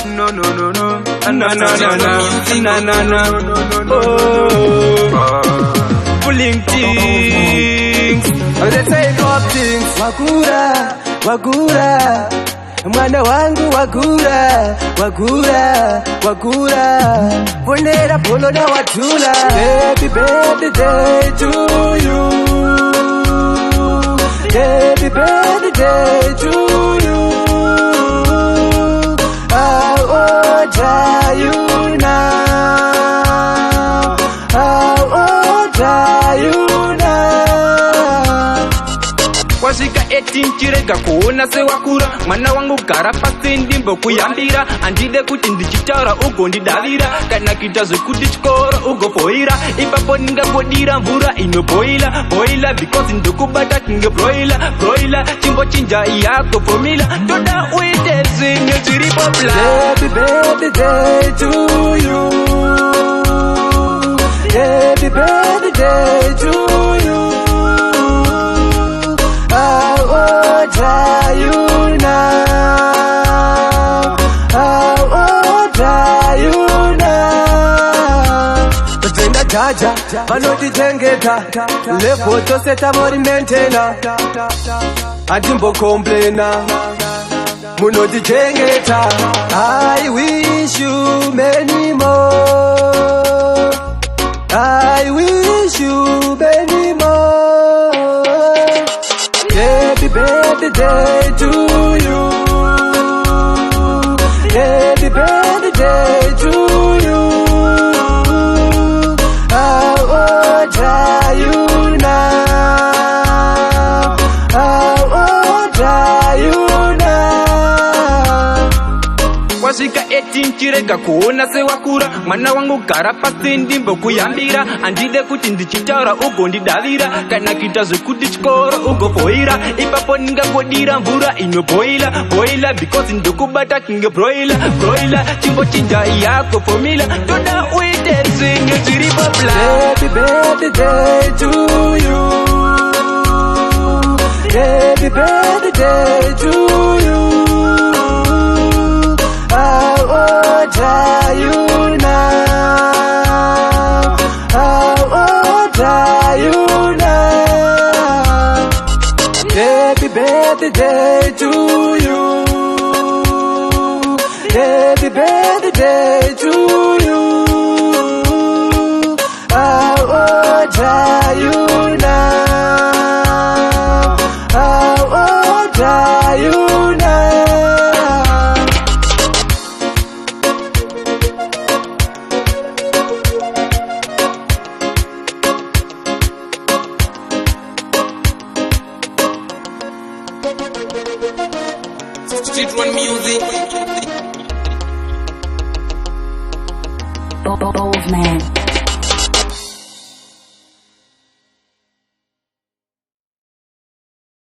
No, no, no, no. No, no, no, no. No, no, no. Fling Tingz. Let's say Poptingz. Wagura, wagura. Mwana wangu wagura, wagura, wagura. Ponera polo na watula. Happy birthday to you. Happy birthday to you. How old are you now? How old are you now? Kwashika 18 chirega kuona se wakura. Mwana wangu gara pasi ndimbo kuyambira. Andide kuti ndichitaura ugo ndidavira. Kana kitazo kuti chikora ugo foira. Ipapo ninga kodira mvura inoboila. Boila because ndokubata kinge broila. Broila chimbo chinja yako formula. Toda uite zinyo chiri popla. Happy birthday to you. Happy birthday to you. How old are you now? How old are you now? Tena jaja, vanoti tengeta. Lepo toseta mori mentena. Adimbo complaina. Munoti tengeta. I wish you many more. I wish you many more. Happy birthday to you. Happy birthday to you. How old are you now? How old are you now? Kwashika 18 chirega kuona se wakura. Mwana wangu gara pasi ndimbo kuyambira. Andide kuti ndichitaura ugo ndidavira. Kana kitazo kuti chikora ugo foira. Ipapo ninga kodira mvura inoboila. Boila because ndokubata kinge broila. Broila chimbo chinja yako formula. Toda uite zinyo chiri popla. Happy birthday to you. Happy birthday to you. How old are you now? How old are you now? Happy birthday to you. Happy birthday to you. How old are you now? How old are you now? Street Run Music. Bold man.